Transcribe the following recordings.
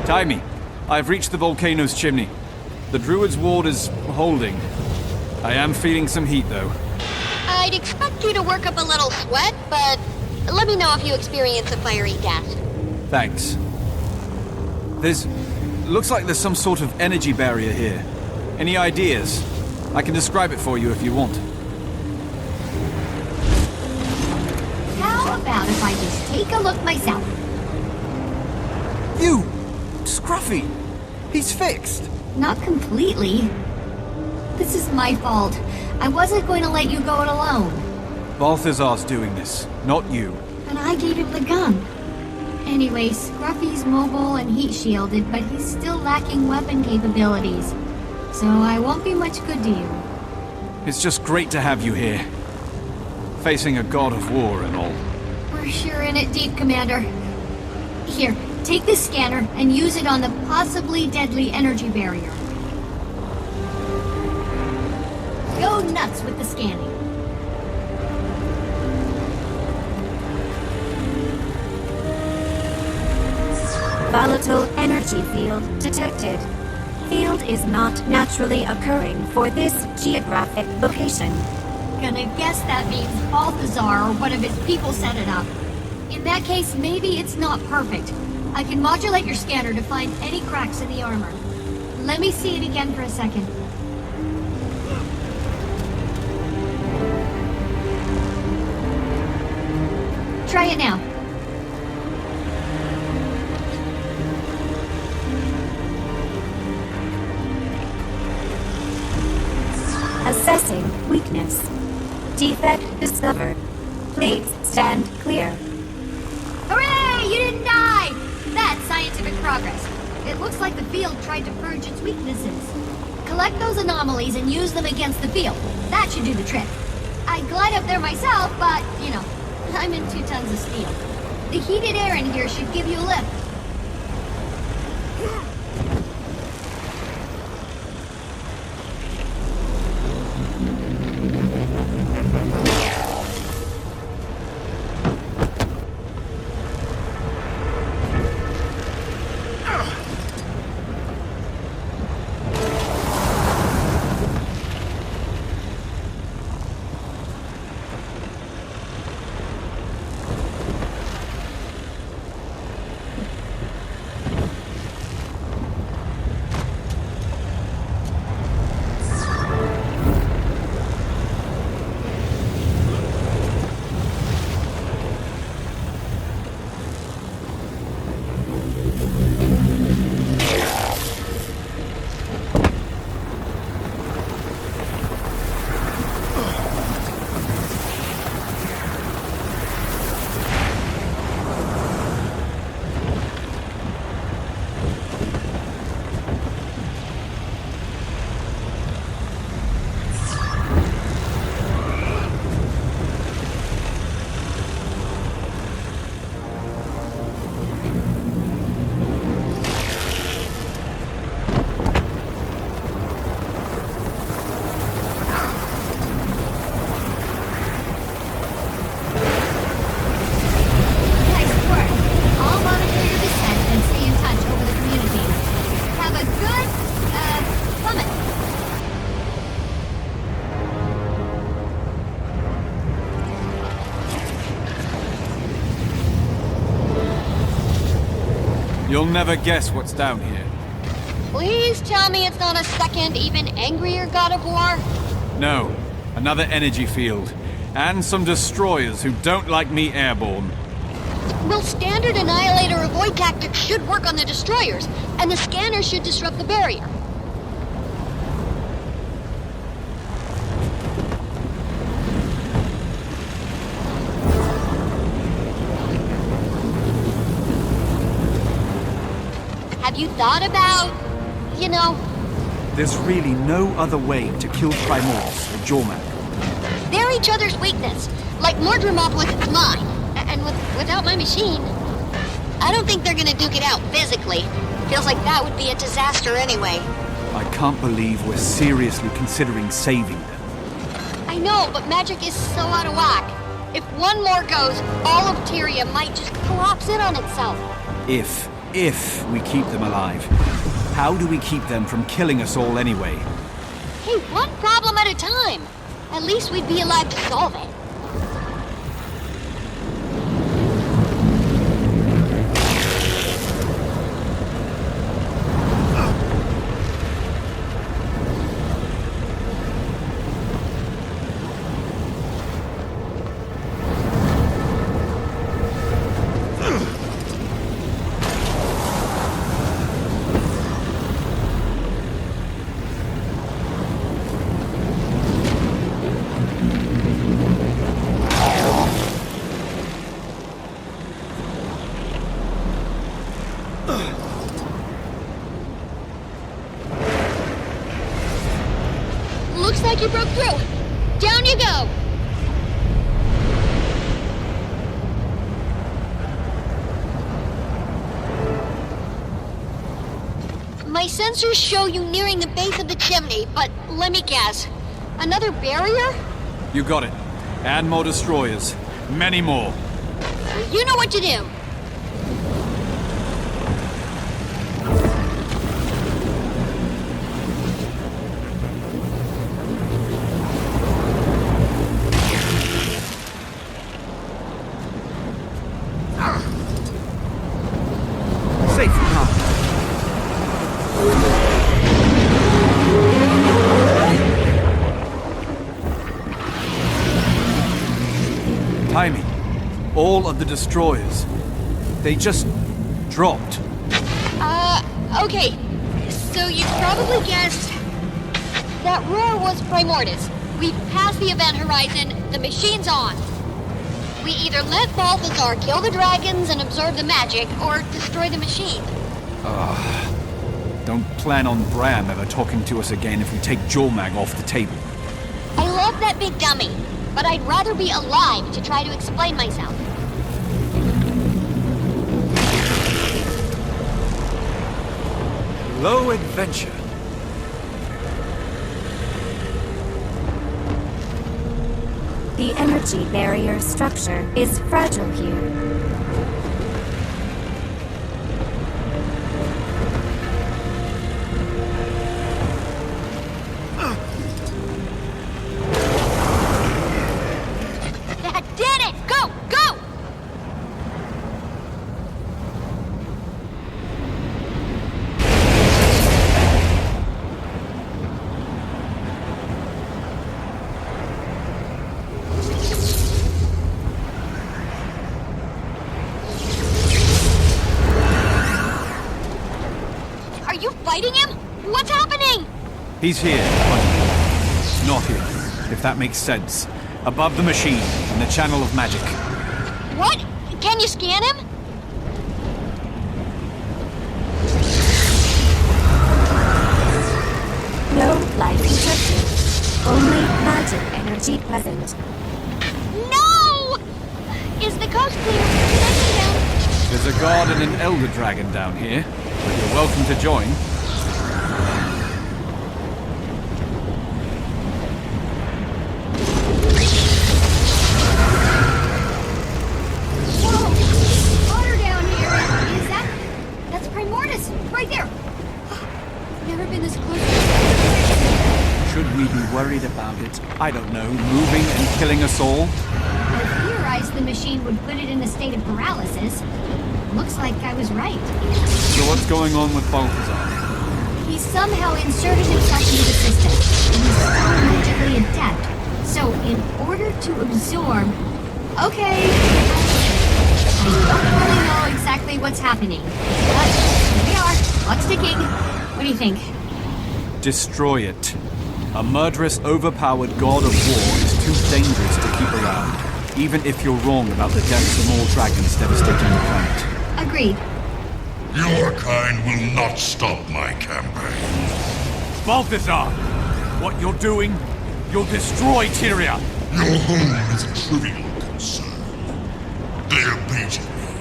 Timey, I've reached the volcano's chimney. The Druid's ward is holding. I am feeling some heat, though. I'd expect you to work up a little sweat, but let me know if you experience a fiery death. Thanks. Looks like there's some sort of energy barrier here. Any ideas? I can describe it for you if you want. How about if I just take a look myself? You! Scruffy! He's fixed! Not completely. This is my fault. I wasn't going to let you go it alone. Balthazar's doing this, not you. And I gave him the gun. Anyway, Scruffy's mobile and heat shielded, but he's still lacking weapon capabilities. So I won't be much good to you. It's just great to have you here. Facing a god of war and all. We're sure in it deep, Commander. Here, take this scanner and use it on the possibly deadly energy barrier. Go nuts with the scanning. Volatile energy field detected. Field is not naturally occurring for this geographic location. Gonna guess that means Balthazar or one of his people set it up. In that case, maybe it's not perfect. I can modulate your scanner to find any cracks in the armor. Let me see it again for a second. Try it now. Assessing weakness. Defect discovered. Please stand clear. Hooray! You didn't die! That's scientific progress. It looks like the field tried to purge its weaknesses. Collect those anomalies and use them against the field. That should do the trick. I'd glide up there myself, but, you know, I'm in 2 tons of steel. The heated air in here should give you a lift. You'll never guess what's down here. Please tell me it's not a second, even angrier god of war? No, another energy field. And some destroyers who don't like me airborne. Well, standard annihilator avoid tactics should work on the destroyers, and the scanner should disrupt the barrier. Have you thought about, you know... There's really no other way to kill Primordius or Jormak. They're each other's weakness. Like Mordremopolis is mine. And without my machine, I don't think they're gonna duke it out physically. Feels like that would be a disaster anyway. I can't believe we're seriously considering saving them. I know, but magic is so out of whack. If one more goes, all of Tyria might just collapse in on itself. If if we keep them alive. How do we keep them from killing us all anyway? Hey, one problem at a time. At least we'd be alive to solve it. Looks like you broke through. Down you go. My sensors show you nearing the base of the chimney, but let me guess. Another barrier? You got it. Add more destroyers. Many more. You know what to do. Safe now. Timing. All of the destroyers. They just dropped. Okay. So you probably guessed that roar was Primordus. We've passed the event horizon. The machine's on. We either let Balthazar kill the dragons and absorb the magic, or destroy the machine. Don't plan on Bram ever talking to us again if we take Jormag off the table. I love that big dummy, but I'd rather be alive to try to explain myself. Low adventure. The energy barrier structure is fragile here. That did it! Go! Go! Are you fighting him? What's happening? He's here, but not here, if that makes sense. Above the machine, in the channel of magic. What? Can you scan him? No life detected. Only magic energy present. No! Is the coast clear? Send me down. There's a guard and an elder dragon down here, but you're welcome to join. Whoa! Water down here! Is that... That's Primordus! Right there! Never been this close. Should we be worried about it? I don't know, moving and killing us all? I theorized the machine would put it in a state of paralysis. Looks like I was right. So what's going on with Balthazar? He somehow inserted himself into the system, and he's still magically adept. So, in order to absorb... Okay... I don't really know exactly what's happening. But here we are, clock's ticking. What do you think? Destroy it. A murderous, overpowered god of war is too dangerous to keep around, even if you're wrong about the deaths of all dragons devastating the planet. Agreed. Your kind will not stop my campaign. Balthazar! What you're doing, you'll destroy Tyria! Your home is a trivial concern. They abated me,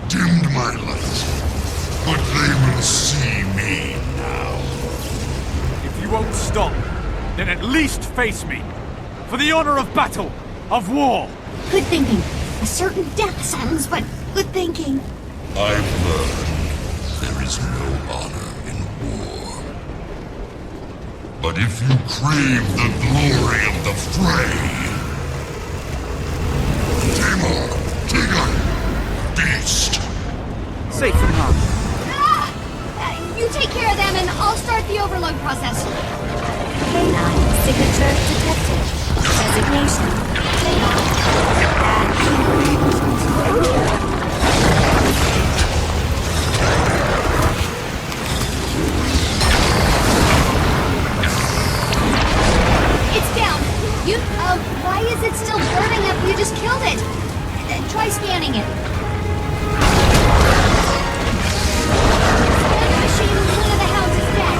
dimmed my light, but they will see me now. If you won't stop, then at least face me! For the honor of battle, of war! Good thinking. A certain death sentence, but good thinking. I've learned But if you crave the glory of the fray... Tamar, Tigger, Beast. Safe from harm. You take care of them and I'll start the overload process. Canine signature detected. Designation. It's down. Why is it still burning after you just killed it? Try scanning it. Scan the machine, one of the hounds is dead.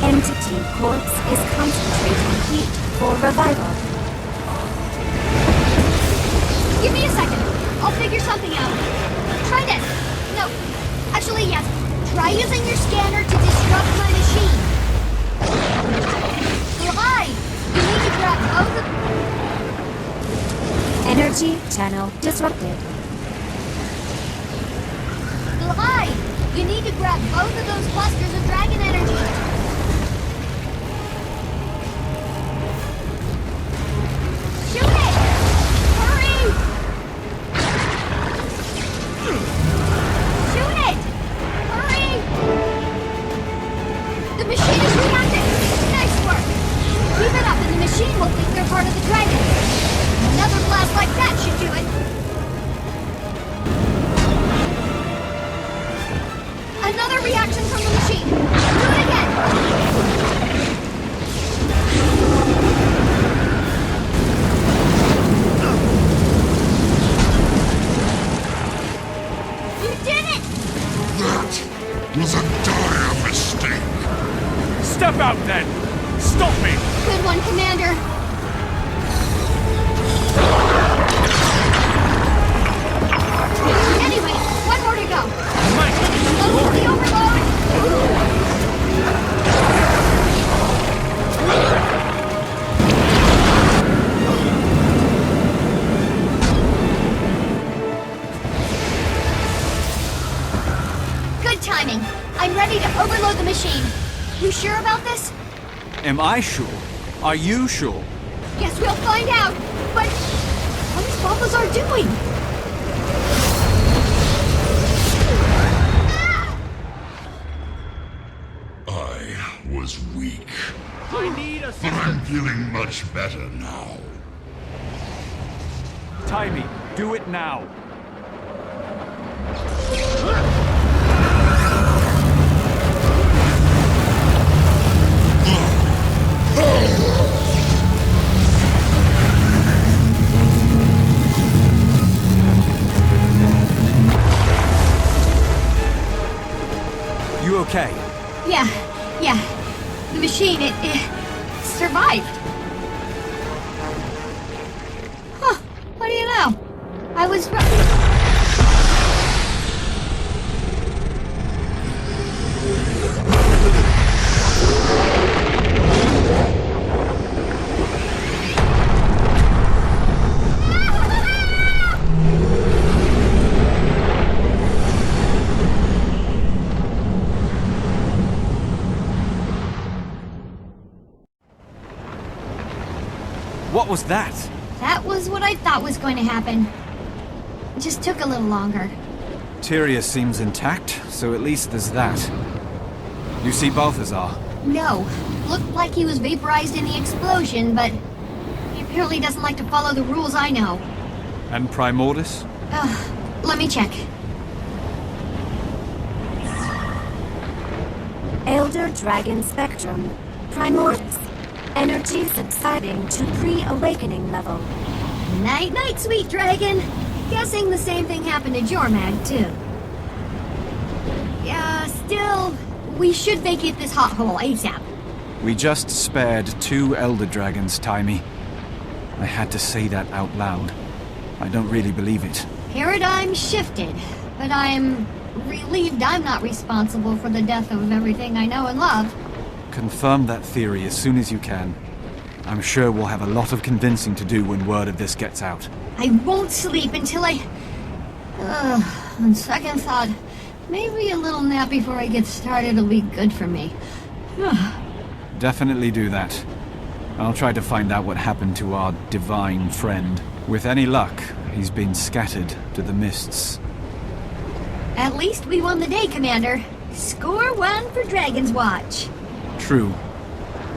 Entity corpse is concentrating heat for revival. Give me a second. I'll figure something out. Try this. No. Actually, yes. Try using your scanner to disrupt my machine. Hi! You need to grab both of... Energy channel disrupted. Hi! You need to grab both of those clusters of dragon energy. Shoot it! Hurry! Shoot it! Hurry! The machine is reacting! Nice work! Keep it up and the machine will think they're part of the dragon. Another blast like that should do it. Another reaction from the machine. Do it again. You did it! That was a dire mistake. Step out then! Stop me! Good one, Commander. Anyway, one more to go. Mike! Close the overload. Good timing. I'm ready to overload the machine. You sure about this? Am I sure? Are you sure? Guess we'll find out. But what is Balthazar doing? I was weak, I need but assistance! I'm feeling much better now. Timey, do it now! You okay? Yeah. The machine, it survived. Huh, what do you know? I was What was that? That was what I thought was going to happen. It just took a little longer. Tyria seems intact, so at least there's that. You see Balthazar? No, looked like he was vaporized in the explosion, but he apparently doesn't like to follow the rules I know. And Primordus? Let me check. Elder Dragon Spectrum. Primordus. Energy subsiding to pre-awakening level. Night-night, sweet dragon. Guessing the same thing happened to Jormag, too. Yeah, still, we should vacate this hot hole ASAP. We just spared 2 Elder Dragons, Timey. I had to say that out loud. I don't really believe it. Paradigm shifted, but I'm relieved I'm not responsible for the death of everything I know and love. Confirm that theory as soon as you can. I'm sure we'll have a lot of convincing to do when word of this gets out. I won't sleep until I... on second thought, maybe a little nap before I get started will be good for me. Definitely do that. I'll try to find out what happened to our divine friend. With any luck, he's been scattered to the mists. At least we won the day, Commander. Score one for Dragon's Watch. True.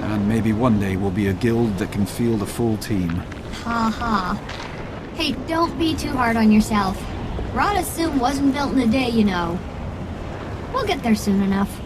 And maybe one day we'll be a guild that can field a full team. Ha ha. Hey, don't be too hard on yourself. Rod Assume wasn't built in a day, you know. We'll get there soon enough.